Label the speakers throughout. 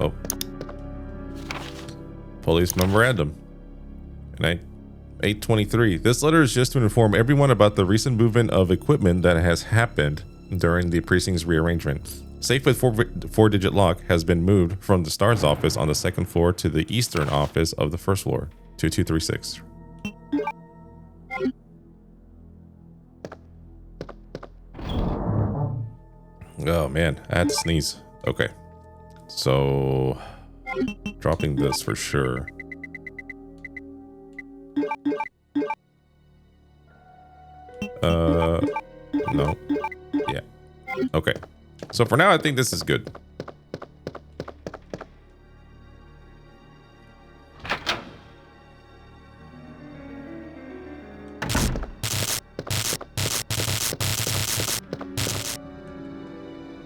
Speaker 1: Oh. Police memorandum. And 823. This letter is just to inform everyone about the recent movement of equipment that has happened during the precinct's rearrangement. Safe with four-digit lock has been moved from the STARS office on the second floor to the eastern office of the first floor. 2236. Oh man, I had to sneeze. Okay. So dropping this for sure. No. Yeah. Okay. So for now, I think this is good.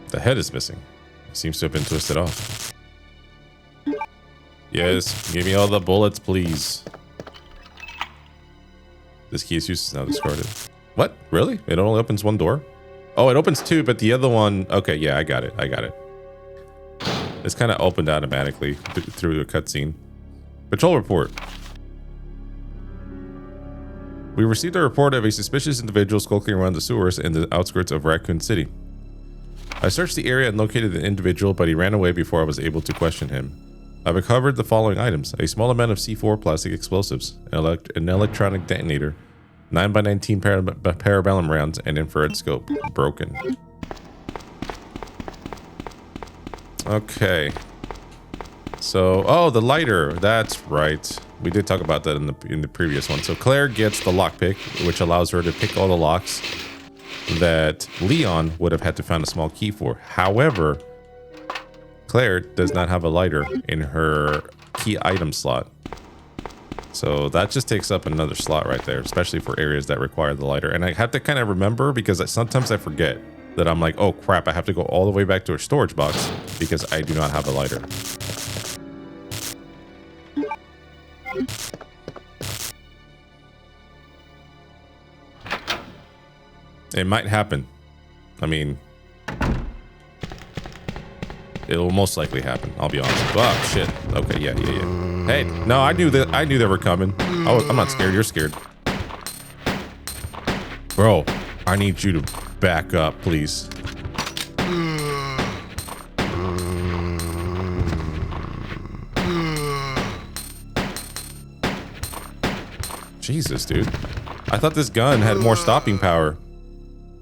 Speaker 1: The head is missing. It seems to have been twisted off. Yes, give me all the bullets, please. This key's use is now discarded. What? Really? It only opens one door? Oh, it opens two, but the other one... Okay, yeah, I got it. I got it. It's kind of opened automatically through a cutscene. Patrol report. We received a report of a suspicious individual skulking around the sewers in the outskirts of Raccoon City. I searched the area and located the individual, but he ran away before I was able to question him. I've recovered the following items: a small amount of C4 plastic explosives, an electronic detonator, 9x19 parabellum rounds, and infrared scope. Broken. Okay. So, oh, the lighter. That's right. We did talk about that in the previous one. So Claire gets the lockpick, which allows her to pick all the locks that Leon would have had to find a small key for. However, Claire does not have a lighter in her key item slot. So that just takes up another slot right there, especially for areas that require the lighter. And I have to kind of remember, because sometimes I forget that I'm like, oh crap, I have to go all the way back to a storage box because I do not have a lighter. It might happen. I mean, it'll most likely happen. I'll be honest. Oh shit. Okay, yeah. Hey, no, I knew they were coming. I'm not scared. You're scared, bro. I need you to back up, please. Jesus, dude. I thought this gun had more stopping power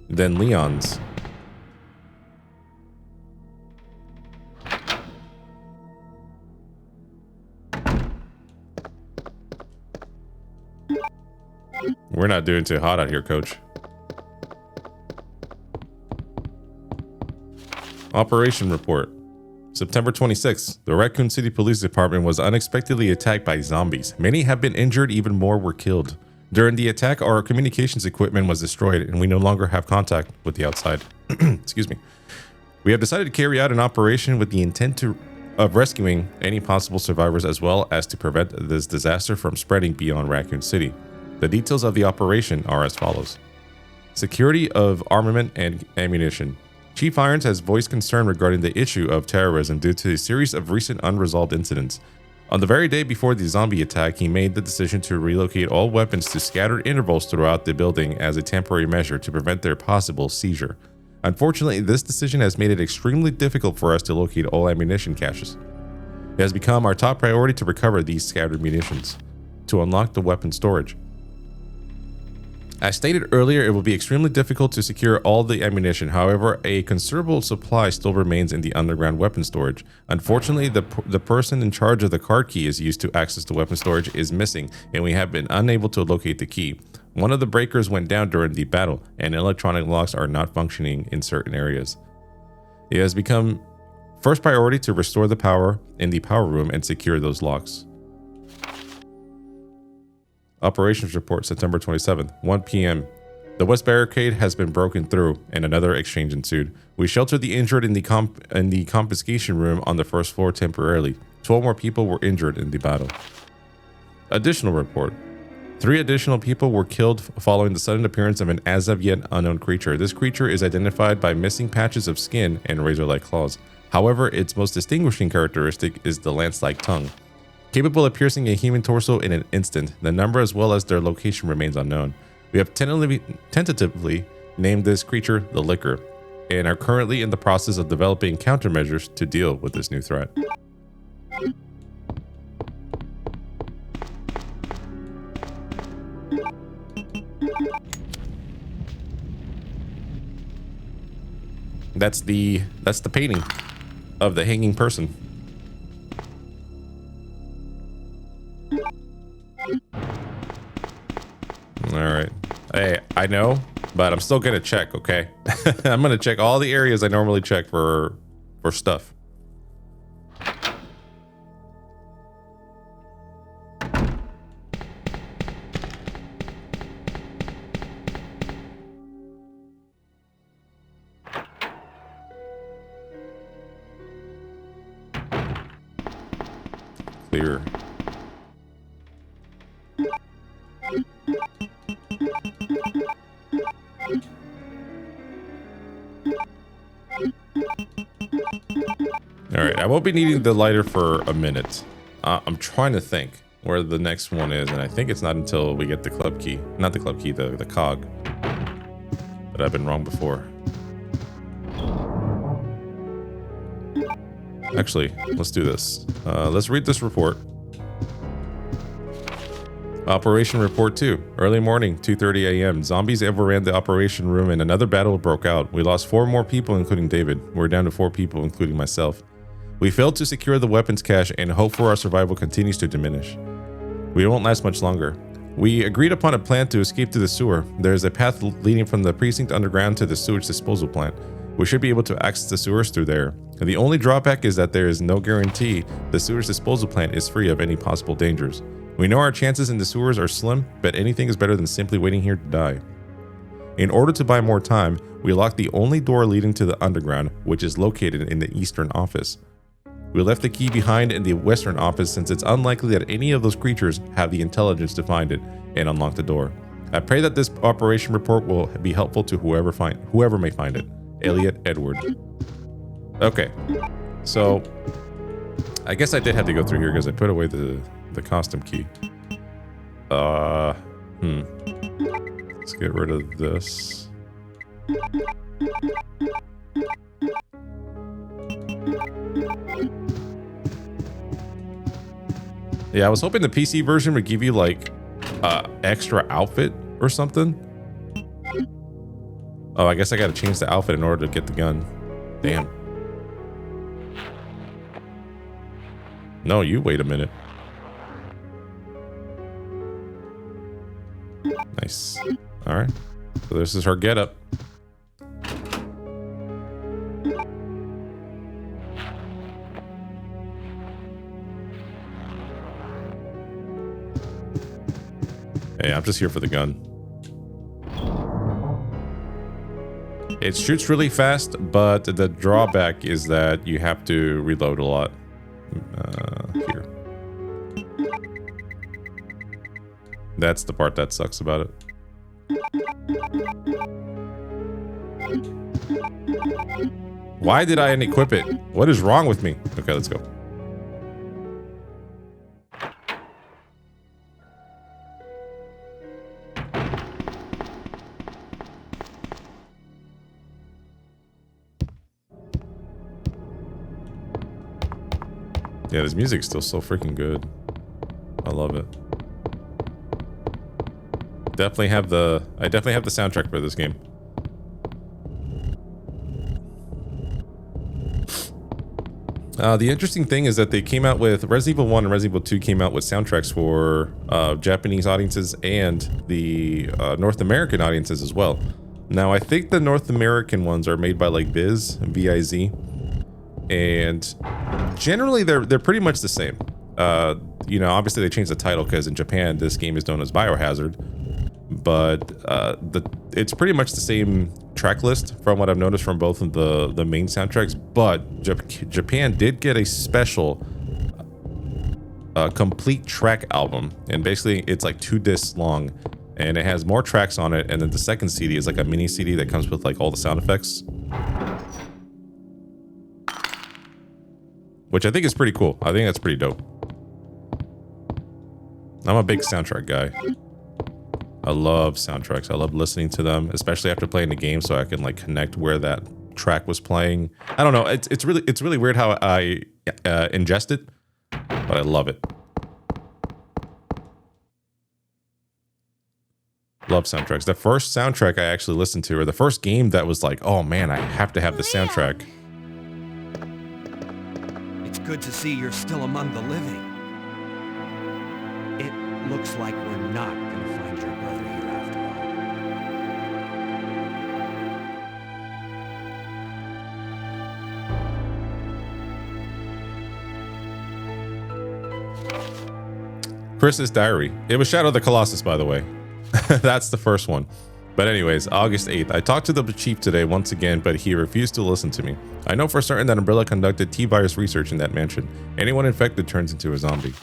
Speaker 1: than Leon's. We're not doing too hot out here, coach. Operation report. September 26th, the Raccoon City Police Department was unexpectedly attacked by zombies. Many have been injured, even more were killed. During the attack, our communications equipment was destroyed and we no longer have contact with the outside. Excuse me. We have decided to carry out an operation with the intent of rescuing any possible survivors as well as to prevent this disaster from spreading beyond Raccoon City. The details of the operation are as follows. Security of armament and ammunition. Chief Irons has voiced concern regarding the issue of terrorism due to a series of recent unresolved incidents. On the very day before the zombie attack, he made the decision to relocate all weapons to scattered intervals throughout the building as a temporary measure to prevent their possible seizure. Unfortunately, this decision has made it extremely difficult for us to locate all ammunition caches. It has become our top priority to recover these scattered munitions, to unlock the weapon storage. As stated earlier, it will be extremely difficult to secure all the ammunition. However, a considerable supply still remains in the underground weapon storage. Unfortunately, the person in charge of the card key is used to access the weapon storage is missing, and we have been unable to locate the key. One of the breakers went down during the battle, and electronic locks are not functioning in certain areas. It has become first priority to restore the power in the power room and secure those locks. Operations report, September 27th, 1 p.m. The west barricade has been broken through and another exchange ensued. We sheltered the injured in the confiscation room on the first floor temporarily. 12 more people were injured in the battle. Additional report. 3 additional people were killed following the sudden appearance of an as of yet unknown creature. This creature is identified by missing patches of skin and razor-like claws. However, its most distinguishing characteristic is the lance-like tongue. Capable of piercing a human torso in an instant, the number as well as their location remains unknown. We have tentatively named this creature the Licker, and are currently in the process of developing countermeasures to deal with this new threat. That's the painting of the hanging person. All right. Hey, I know, but I'm still gonna check, okay? I'm gonna check all the areas I normally check for stuff. Clear. All right, I won't be needing the lighter for a minute. I'm trying to think where the next one is, and I think it's not until we get the club key. Not the club key, the cog. But I've been wrong before. Actually, let's do this. Let's read this report. Operation Report 2. Early morning, 2:30 a.m. Zombies overran the operation room and another battle broke out. We lost 4 more people, including David. We're down to 4 people, including myself. We failed to secure the weapons cache and hope for our survival continues to diminish. We won't last much longer. We agreed upon a plan to escape to the sewer. There is a path leading from the precinct underground to the sewage disposal plant. We should be able to access the sewers through there. The only drawback is that there is no guarantee the sewage disposal plant is free of any possible dangers. We know our chances in the sewers are slim, but anything is better than simply waiting here to die. In order to buy more time, we locked the only door leading to the underground, which is located in the eastern office. We left the key behind in the western office since it's unlikely that any of those creatures have the intelligence to find it and unlock the door. I pray that this operation report will be helpful to whoever may find it. Elliot Edward. Okay, so I guess I did have to go through here because I put away the costume key. Let's get rid of this. Yeah, I was hoping the PC version would give you like extra outfit or something. Oh, I guess I gotta change the outfit in order to get the gun. Damn. No, you wait a minute. Nice. All right. So this is her getup. Hey, I'm just here for the gun. It shoots really fast, but the drawback is that you have to reload a lot. Here. That's the part that sucks about it. Why did I unequip it? What is wrong with me? Okay, let's go. Yeah, this music's still so freaking good. I love it. I definitely have the soundtrack for this game. The interesting thing is that they came out with Resident Evil 1 and Resident Evil 2 came out with soundtracks for Japanese audiences and the North American audiences as well. Now, I think the North American ones are made by like V-I-Z, and generally they're pretty much the same. You know, obviously they changed the title because in Japan this game is known as Biohazard, but it's pretty much the same track list from what I've noticed from both of the main soundtracks. But Japan did get a special complete track album, and basically it's like 2 discs long, and it has more tracks on it. And then the second CD is like a mini CD that comes with like all the sound effects. which I think is pretty cool. I think that's pretty dope. I'm a big soundtrack guy. I love soundtracks. I love listening to them, especially after playing the game, so I can like connect where that track was playing. I don't know. It's really weird how I ingest it, but I love it. Love soundtracks. The first soundtrack I actually listened to, or the first game that was like, oh man, I have to have the soundtrack.
Speaker 2: It's good to see you're still among the living. It looks like we're not gonna find your brother here after
Speaker 1: all. Chris's diary. It was Shadow of the Colossus, by the way. That's the first one. But anyways, August 8th. I talked to the chief today once again, but he refused to listen to me. I know for certain that Umbrella conducted T-virus research in that mansion. Anyone infected turns into a zombie.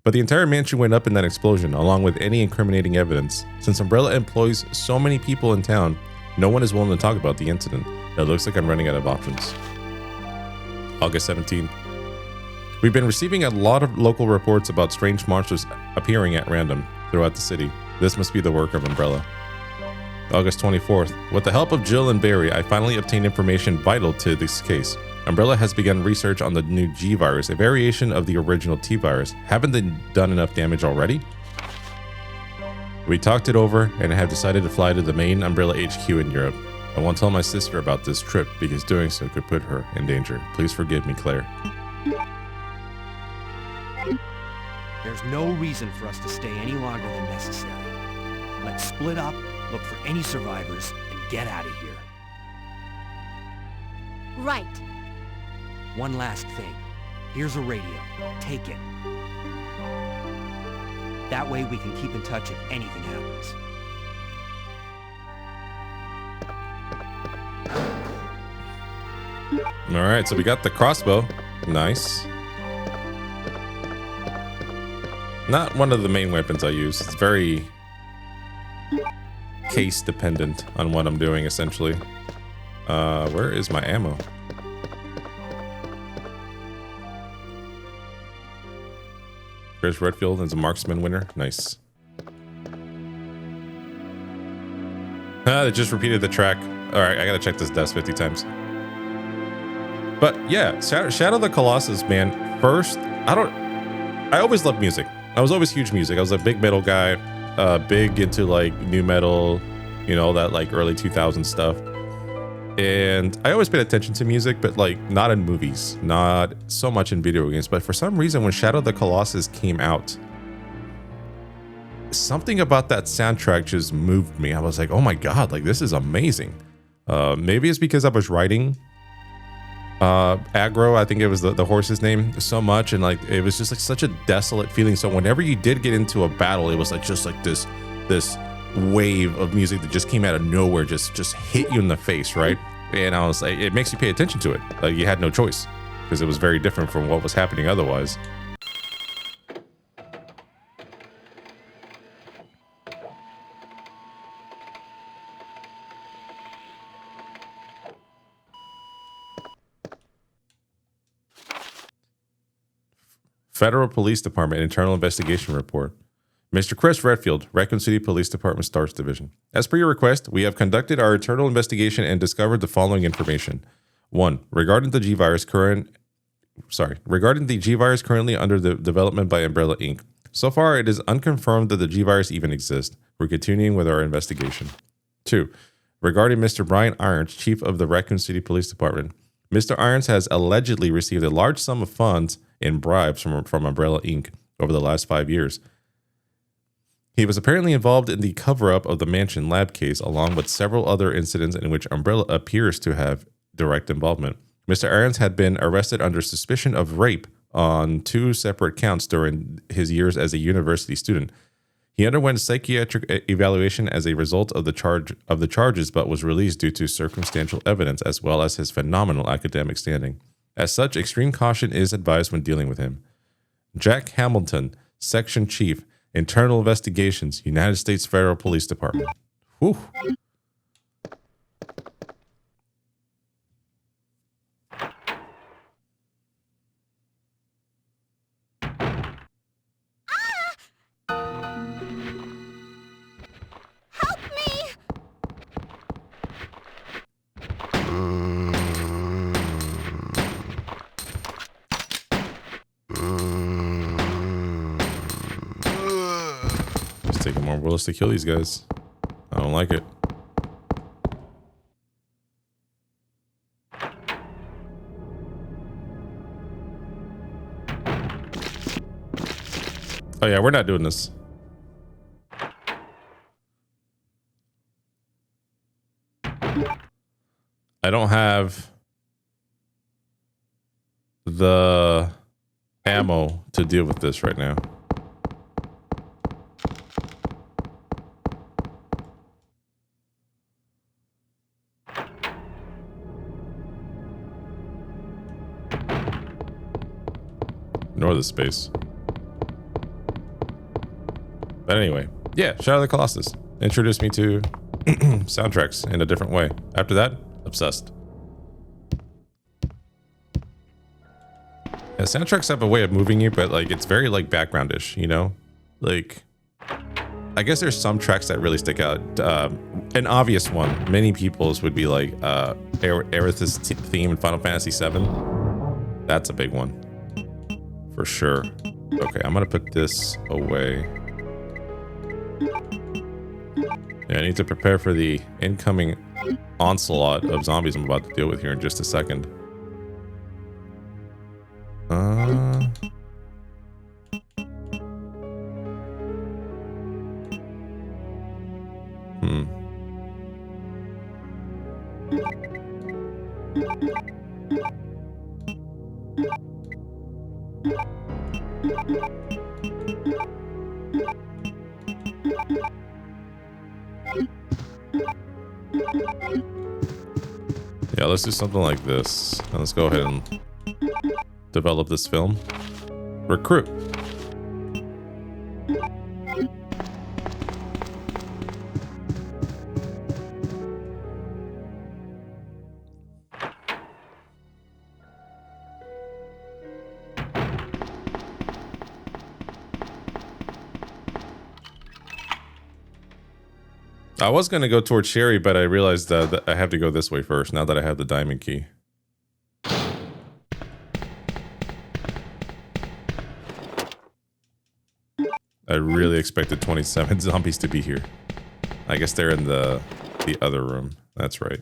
Speaker 1: But the entire mansion went up in that explosion, along with any incriminating evidence. Since Umbrella employs so many people in town, no one is willing to talk about the incident. It looks like I'm running out of options. August 17th. We've been receiving a lot of local reports about strange monsters appearing at random throughout the city. This must be the work of Umbrella. August 24th. With the help of Jill and Barry, I finally obtained information vital to this case. Umbrella has begun research on the new G virus, a variation of the original T virus. Haven't they done enough damage already? We talked it over and have decided to fly to the main Umbrella HQ in Europe. I won't tell my sister about this trip because doing so could put her in danger. Please forgive me, Claire.
Speaker 2: There's no reason for us to stay any longer than necessary. Let's split up, look for any survivors, and get out of here.
Speaker 3: Right.
Speaker 2: One last thing. Here's a radio. Take it. That way we can keep in touch if anything happens.
Speaker 1: Alright, so we got the crossbow. Nice. Not one of the main weapons I use. It's very case dependent on what I'm doing, essentially. Where is my ammo? Chris Redfield is a marksman winner. Nice. They just repeated the track. Alright, I gotta check this desk 50 times. But yeah, Shadow of the Colossus, man. First, I always loved music. I was always huge music. I was a big metal guy, big into like new metal, you know, that like early 2000s stuff. And I always paid attention to music, but like not in movies, not so much in video games. But for some reason, when Shadow of the Colossus came out, something about that soundtrack just moved me. I was like, oh my God, like this is amazing. Maybe it's because I was writing Aggro, I think it was the horse's name, so much, and like it was just like such a desolate feeling. So whenever you did get into a battle, it was like just like this wave of music that just came out of nowhere, just hit you in the face, right? And I was like, it makes you pay attention to it. Like you had no choice because it was very different from what was happening otherwise. Federal Police Department Internal Investigation Report. Mr. Chris Redfield, Raccoon City Police Department Stars Division. As per your request, we have conducted our internal investigation and discovered the following information. 1. Regarding the G virus currently under the development by Umbrella Inc. So far, it is unconfirmed that the G virus even exists. We're continuing with our investigation. 2. Regarding Mr. Brian Irons, Chief of the Raccoon City Police Department. Mr. Irons has allegedly received a large sum of funds in bribes from Umbrella Inc. over the last 5 years. He was apparently involved in the cover-up of the Mansion lab case, along with several other incidents in which Umbrella appears to have direct involvement. Mr. Irons had been arrested under suspicion of rape on 2 separate counts during his years as a university student. He underwent psychiatric evaluation as a result of the charges, but was released due to circumstantial evidence as well as his phenomenal academic standing. As such, extreme caution is advised when dealing with him. Jack Hamilton, Section Chief, Internal Investigations, United States Federal Police Department. Whew. taking more bullets to kill these guys. I don't like it. Oh yeah, we're not doing this. I don't have the ammo to deal with this right now. Ignore the space. But anyway, yeah, Shadow of the Colossus introduced me to soundtracks in a different way. After that, obsessed. Yeah, soundtracks have a way of moving you, but like it's very like backgroundish, you know? Like, I guess there's some tracks that really stick out. An obvious one, many people's would be like Aerith's theme in Final Fantasy VII. That's a big one. For sure. Okay, I'm gonna put this away. Yeah, I need to prepare for the incoming onslaught of zombies I'm about to deal with here in just a second. Yeah, let's do something like this. Now let's go ahead and develop this film. Recruit. I was going to go towards Sherry, but I realized that I have to go this way first now that I have the diamond key. I really expected 27 zombies to be here. I guess they're in the other room. That's right.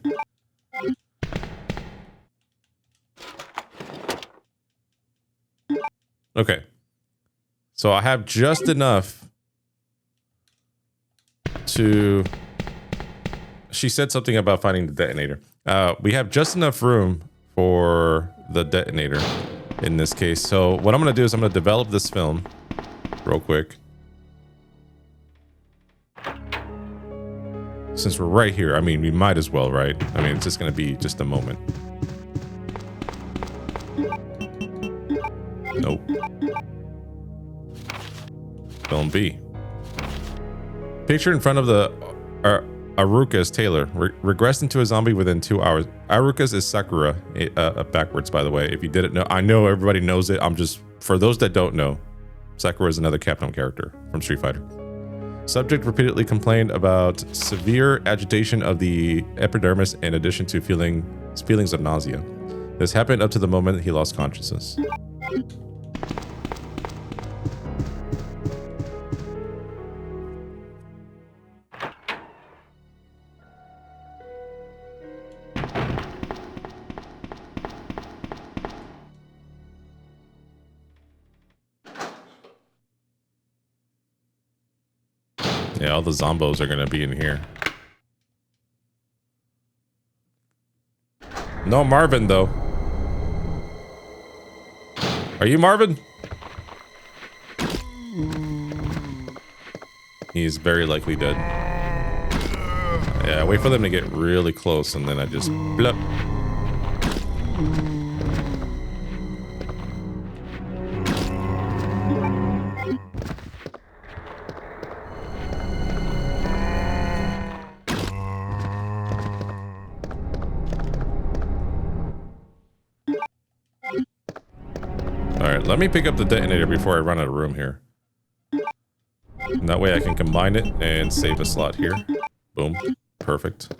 Speaker 1: Okay. So I have just enough to... She said something about finding the detonator. We have just enough room for the detonator in this case. So what I'm going to do is I'm going to develop this film real quick. Since we're right here, I mean, we might as well, right? I mean, it's just going to be just a moment. Nope. Film B. Picture in front of the Aruka's Taylor. Regressed into a zombie within 2 hours. Aruka's is Sakura. Backwards, by the way. If you didn't know, I know everybody knows it. I'm just, for those that don't know, Sakura is another Capcom character from Street Fighter. Subject repeatedly complained about severe agitation of the epidermis in addition to feelings of nausea. This happened up to the moment he lost consciousness. Yeah, all the zombos are gonna be in here. No Marvin, though. Are you Marvin? He's very likely dead. Yeah, wait for them to get really close and then I just blup. Alright, let me pick up the detonator before I run out of room here. And that way I can combine it and save a slot here. Boom. Perfect.